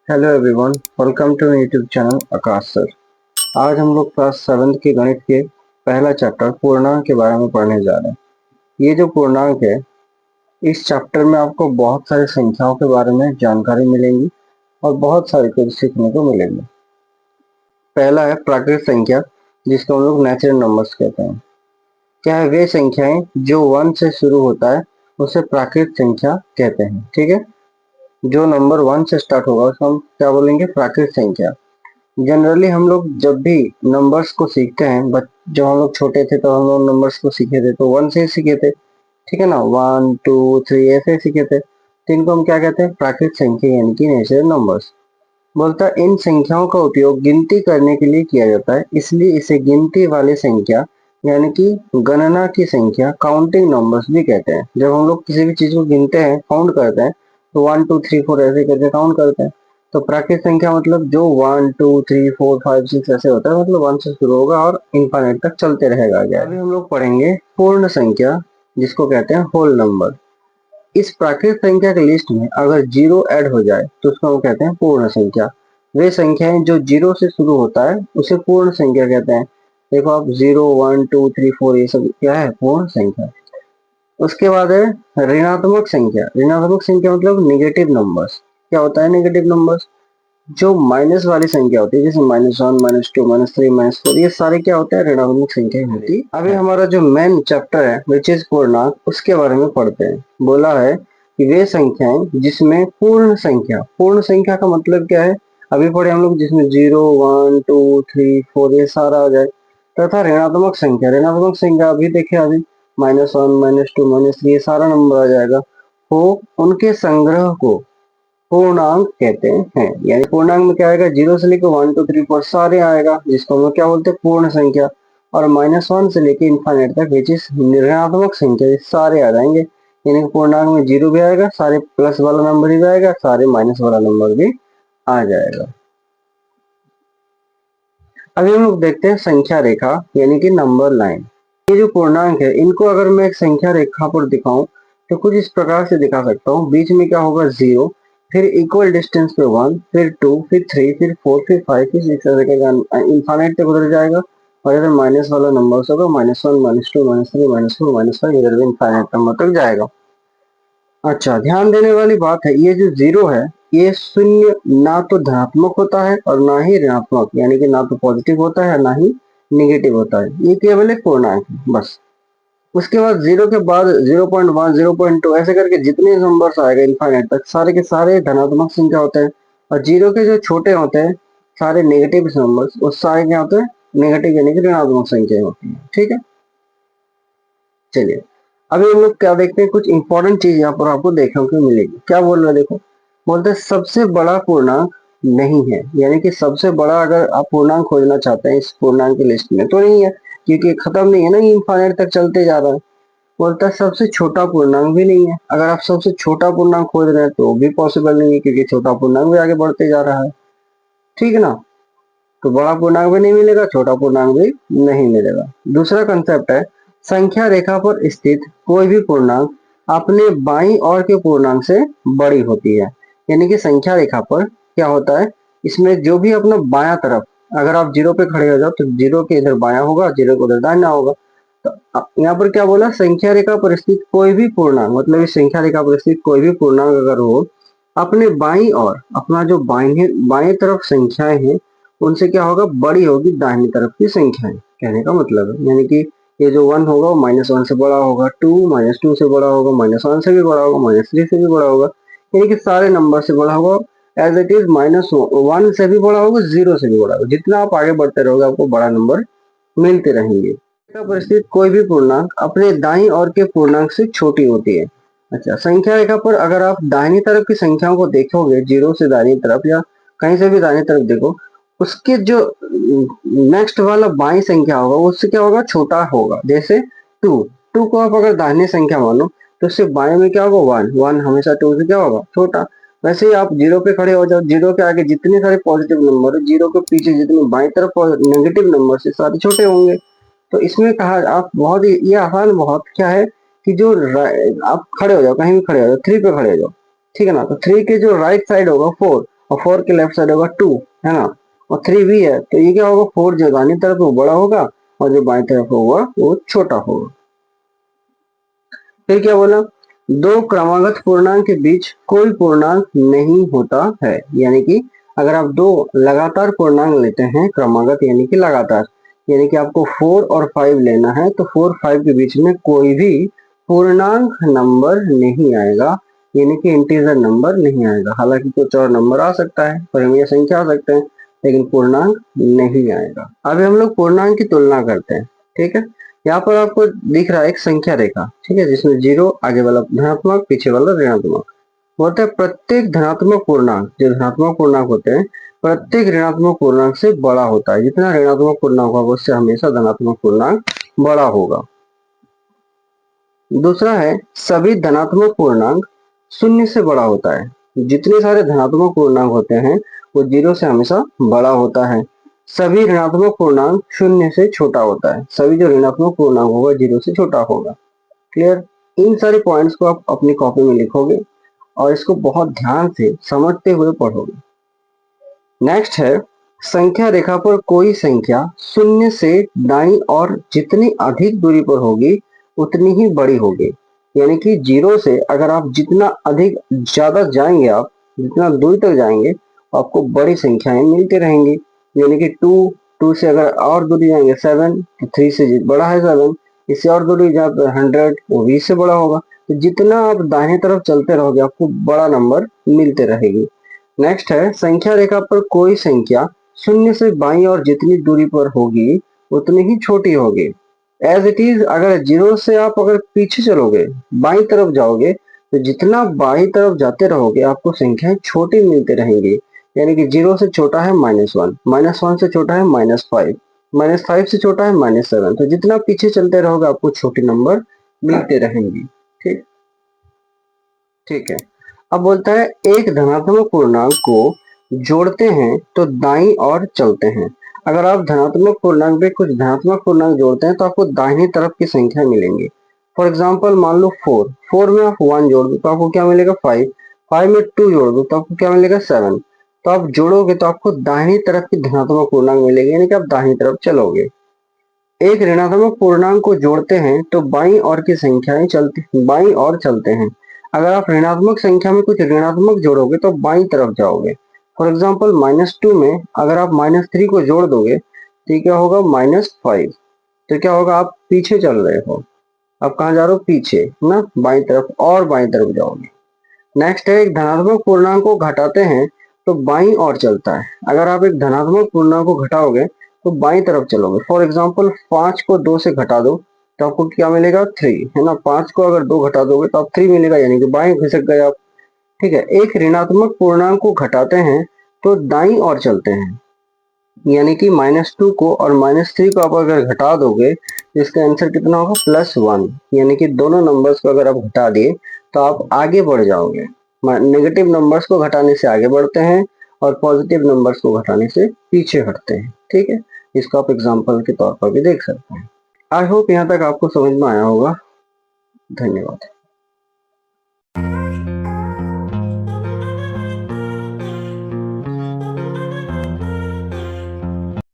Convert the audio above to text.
Hello everyone, welcome to YouTube channel Akash sir. आज हम लोग क्लास 7 के गणित के पहला चैप्टर पूर्णांक के बारे में पढ़ने जा रहे हैं। ये जो पूर्णांक है, इस चैप्टर में आपको बहुत सारी संख्याओं के बारे में जानकारी मिलेंगी और बहुत सारे कुछ सीखने को मिलेंगे। पहला है प्राकृतिक संख्या, जिसको हम लोग नेचुरल नंबर्स कहते हैं। क्या है? वे संख्याएं जो 1 से शुरू होता है उसे प्राकृतिक संख्या कहते हैं। ठीक है, जो नंबर 1 से स्टार्ट होगा उसको हम क्या बोलेंगे? प्राकृतिक संख्या। जनरली हम लोग जब भी नंबर्स को सीखते हैं, बट जब हम लोग छोटे थे तो हम लोग नंबर्स को सीखे थे तो 1 से ही सीखे थे। ठीक है ना, 1 2 3 ऐसे सीखे थे। तो इनको हम क्या कहते हैं? प्राकृतिक संख्या यानी कि नेचुरल नंबर्स। बोलता है इन संख्याओं का उपयोग गिनती करने के लिए किया जाता है, इसलिए इसे गिनती वाली संख्या यानी कि गणना की संख्या, काउंटिंग नंबर्स भी कहते हैं। जब हम लोग किसी भी चीज को गिनते हैं, काउंट करते हैं, तो 1 2 3 4 ऐसे करके काउंट करते हैं। तो प्राकृतिक संख्या मतलब जो 1 2 3 4 5 6 ऐसे होता है, मतलब 1 से शुरू होगा और इनफाइनाइट तक चलते रहेगा आगे। अभी हम लोग पढ़ेंगे पूर्ण संख्या, जिसको कहते हैं होल नंबर। इस प्राकृतिक संख्या के लिस्ट में अगर जीरो ऐड हो जाए तो उसको हम कहते हैं पूर्ण संख्या। वे संख्याएं जो जीरो से शुरू होता है उसे पूर्ण संख्या कहते हैं। देखो आप, 0 1 2 3 4 ये सब क्या है? पूर्ण संख्या। उसके बाद है ऋणात्मक संख्या। ऋणात्मक संख्या मतलब निगेटिव नंबर्स। क्या होता है निगेटिव नंबर्स? जो माइनस वाली संख्या होती है, जैसे -1 -2 -3 -4, ये सारे क्या होते हैं? ऋणात्मक संख्या होती है। अभी हमारा जो मेन चैप्टर है विच इज पूर्णांक, उसके बारे में पढ़ते हैं। बोला है कि वे संख्याएं जिसमें पूर्ण संख्या का मतलब क्या है? अभी पढ़े हम लोग, जिसमें 0 1 2 3 4 ये सारा आ जाए। तथा ऋणात्मक संख्या अभी देखे, अभी -1 -2 -3 ये सारा नंबर आ जाएगा। वो उनके संग्रह को पूर्णांक कहते हैं। यानी पूर्णांक में क्या आएगा? 0 से लेकर 1 2 3 4 सारे आएगा, जिसको हम लोग क्या बोलते हैं? पूर्ण संख्या। और -1 से लेकर इनफाइनाइट तक विच इज ऋणात्मक संख्या, ये सारे आ जाएंगे। यानी पूर्णांक में 0 भी आएगा, सारे प्लस वाला नंबर भी आएगा, सारे माइनस वाला नंबर भी आ जाएगा। अभी हम लोग देखते हैं संख्या रेखा यानी कि नंबर लाइन। ये जो पूर्णांक है, इनको अगर मैं एक संख्या रेखा पर दिखाऊं तो कुछ इस प्रकार से दिखा सकता हूँ। बीच में क्या होगा? 0, फिर इक्वल डिस्टेंस पे 1, फिर 2, फिर 3, फिर 4, फिर 5, फिर 6 ऐसे करके इनफाइनाइट तक उधर जाएगा। और इधर माइनस वाला नंबर होगा, -1 -2 -3 -4 -5, इधर भी इनफाइनाइट नंबर तक जाएगा। अच्छा, ध्यान देने वाली बात है, ये जो 0 है, ये शून्य ना तो धनात्मक होता है और ना ही ऋणात्मक, यानी कि ना तो पॉजिटिव होता है ना ही निगेटिव होता है। ये केवल एक पूर्णांक है बस। उसके बाद 0 के बाद 0.1 0.2 ऐसे करके जितने नंबर्स आएगा इनफाइनाइट तक, सारे के सारे धनात्मक संख्या होते हैं। और 0 के जो छोटे होते हैं, सारे नेगेटिव नंबर्स, वो सारे क्या होते हैं? नेगेटिव यानी कि ऋणात्मक संख्या होती है। ठीक है, चलिए अभी हम लोग क्या देखते हैं, कुछ इंपॉर्टेंट चीज यहाँ पर आपको देखने को मिलेगी। क्या बोल रहे हैं? देखो, बोलते हैं सबसे बड़ा पूर्णांक नहीं है। यानी कि सबसे बड़ा अगर आप पूर्णांक खोजना चाहते हैं इस पूर्णांक की लिस्ट में, तो नहीं है, क्योंकि खत्म नहीं है ना, इनफाइनाइट तक चलते जा रहा है। बोलता है सबसे छोटा पूर्णांक भी नहीं है। अगर आप सबसे छोटा पूर्णांक खोज रहे हैं तो भी पॉसिबल नहीं है, क्योंकि छोटा पूर्णांक भी आगे बढ़ते जा रहा है। ठीक है ना, तो बड़ा पूर्णांक भी नहीं मिलेगा, छोटा पूर्णांक भी नहीं मिलेगा। दूसरा कंसेप्ट है संख्या रेखा पर स्थित कोई भी पूर्णांक अपने बाईं ओर के पूर्णांक से बड़ी होती है। यानी कि संख्या रेखा पर क्या होता है, इसमें जो भी अपना बायां तरफ, अगर आप 0 पे खड़े हो जाओ तो 0 के इधर बायां होगा, 0 के उधर दाहिना होगा। तो यहाँ पर क्या बोला? संख्या रेखा पर स्थित कोई भी पूर्णांक, मतलब इस संख्या रेखा पर स्थित कोई भी पूर्णांक अगर हो, अपने बाईं ओर, अपना जो बाएं तरफ संख्याएं हैं, उनसे क्या होगा? बड़ी होगी दाहिनी तरफ की संख्याएं। कहने का मतलब है, यानी कि ये जो 1 होगा वो -1 से बड़ा होगा, 2 -2 से बड़ा होगा, -1 से भी बड़ा होगा, -3 से भी बड़ा होगा, यानी कि सारे नंबर से बड़ा होगा। एज इट इज -1 से भी बड़ा होगा, 0 से भी बड़ा होगा। जितना आप आगे बढ़ते रहोगे आपको बड़ा नंबर मिलते रहेंगे। परिस्थिति कोई भी पूर्णांक अपने दाईं ओर के पूर्णांक से छोटी होती है। अच्छा, संख्या रेखा पर अगर आप दाहिनी तरफ की संख्याओं को देखोगे, 0 से दाहिनी तरफ या कहीं से भी दाहिनी तरफ देखो, उसके जो नेक्स्ट वाला बाई संख्या होगा उससे क्या होगा? छोटा होगा। जैसे 2 को आप अगर दाहिनी संख्या मानो तो उससे बाएं में क्या होगा? 1 हमेशा 2 से क्या होगा? छोटा। वैसे ही आप 0 पे खड़े हो जाओ, 0 के आगे जितने सारे पॉजिटिव नंबर है, 0 के पीछे जितने बाई तरफ नेगेटिव नंबर से सारे छोटे होंगे। तो इसमें कहा आप बहुत ही, ये आसान बहुत क्या है कि जो आप खड़े हो जाओ, कहीं भी खड़े हो जाओ, 3 पे खड़े हो जाओ। ठीक है ना, तो 3 के जो राइट साइड होगा 4, और 4 के लेफ्ट साइड होगा 2, है ना, और 3 भी है, तो ये क्या होगा, 4 जो दाहिनी तरफ वो बड़ा होगा और जो बाएं तरफ होगा वो छोटा होगा। फिर क्या बोला, दो क्रमागत पूर्णांक के बीच कोई पूर्णांक नहीं होता है, यानी कि अगर आप दो लगातार पूर्णांक लेते हैं, क्रमागत यानी कि लगातार, यानी कि आपको 4 और 5 लेना है, तो 4 5 के बीच में कोई भी पूर्णांक नंबर नहीं आएगा, यानी कि इंटीजर नंबर नहीं आएगा। हालांकि कुछ और नंबर आ सकता है, परिमेय संख्या आ सकते हैं, लेकिन पूर्णांक नहीं आएगा। अभी हम लोग पूर्णांक की तुलना करते हैं, ठीक है। यहाँ पर आपको दिख रहा है एक संख्या रेखा, ठीक है, जिसमें 0 आगे वाला धनात्मक, पीछे वाला ऋणात्मक। बोलते हैं प्रत्येक धनात्मक पूर्णांक, जो धनात्मक पूर्णांक होते हैं, प्रत्येक ऋणात्मक पूर्णांक से बड़ा होता है। जितना ऋणात्मक पूर्णांक होगा उससे हमेशा धनात्मक पूर्णांक बड़ा होगा। दूसरा है सभी धनात्मक पूर्णांक 0 से बड़ा होता है। जितने सारे धनात्मक पूर्णांक होते हैं वो 0 से हमेशा बड़ा होता है। सभी ऋणात्मक पूर्णांक 0 से छोटा होता है। सभी जो ऋणात्मक पूर्णांक होगा 0 से छोटा होगा। क्लियर। इन सारे पॉइंट्स को आप अपनी कॉपी में लिखोगे और इसको बहुत ध्यान से समझते हुए पढ़ोगे। नेक्स्ट है संख्या रेखा पर कोई संख्या 0 से दाईं और जितनी अधिक दूरी पर होगी उतनी ही बड़ी होगी। यानी कि 0 से अगर आप जितना अधिक ज्यादा जाएंगे, आप जितना दूरी तक जाएंगे आपको बड़ी संख्याएं मिलती रहेंगी। यानी कि 2 से अगर और दूरी जाएंगे 7, तो 3 से बड़ा है 7, इससे और दूरी जहाँ पे 100 वो 20 से बड़ा होगा। तो जितना आप दाहिने तरफ चलते रहोगे आपको बड़ा नंबर मिलते रहेगी। नेक्स्ट है संख्या रेखा पर कोई संख्या 0 से बाईं और जितनी दूरी पर होगी उतनी ही छोटी होगी। एज इट इज अगर 0 से आप अगर पीछे चलोगे, बाईं तरफ जाओगे, तो जितना बाईं तरफ जाते रहोगे आपको संख्याएं छोटी मिलती रहेंगी। यानी कि 0 से छोटा है -1, -1 से छोटा है -5, -5 से छोटा है -7। तो जितना पीछे चलते रहोगे आपको छोटे नंबर मिलते रहेंगे। ठीक ठीक है। अब बोलता है एक धनात्मक पूर्णांक को जोड़ते हैं तो दाईं ओर चलते हैं। अगर आप धनात्मक पूर्णांक पे कुछ धनात्मक पूर्णांक जोड़ते हैं तो आपको दाहिनी तरफ की संख्या मिलेंगी। फॉर एग्जांपल मान लो 4 में आप 1 जोड़ दो तो आपको क्या मिलेगा 5 में 2 जोड़ दो तो आपको क्या मिलेगा 7। तो आप जोड़ोगे तो आपको दाहिनी तरफ की धनात्मक पूर्णांक मिलेगी, यानी कि आप दाहिनी तरफ चलोगे। एक ऋणात्मक पूर्णांक को जोड़ते हैं तो बाईं ओर की संख्याएं बाईं ओर चलते हैं। अगर आप ऋणात्मक संख्या में कुछ ऋणात्मक जोड़ोगे तो बाईं तरफ जाओगे। फॉर एग्जांपल -2 में अगर आप -3 को जोड़ दोगे तो क्या होगा -5। तो क्या होगा, आप पीछे चल रहे हो। आप कहाँ जा रहे हो, पीछे ना, बाईं तरफ और बाईं तरफ जाओगे। नेक्स्ट है एक धनात्मक पूर्णांक को घटाते हैं तो बाईं ओर चलता है। अगर आप एक धनात्मक पूर्णांक को घटाओगे तो बाईं तरफ चलोगे। फॉर एग्जांपल 5 को 2 से घटा दो तो आपको क्या मिलेगा 3, है ना। 5 को अगर 2 घटा दोगे तो आप 3 मिलेगा, यानी कि बाएं खिसक गए आप। ठीक है। एक ऋणात्मक पूर्णांक को घटाते हैं तो दाईं ओर चलते हैं, यानी कि -2 को और -3 को आप अगर घटा दोगे तो इसका आंसर कितना होगा +1। यानी कि दोनों नंबर्स को अगर आप घटा दिए तो आप आगे बढ़ जाओगे। नेगेटिव नंबर्स को घटाने से आगे बढ़ते हैं और पॉजिटिव नंबर्स को घटाने से पीछे हटते हैं। ठीक है। इसको आप एग्जाम्पल के तौर पर भी देख सकते हैं। आई होप यहाँ तक आपको समझ में आया होगा। धन्यवाद।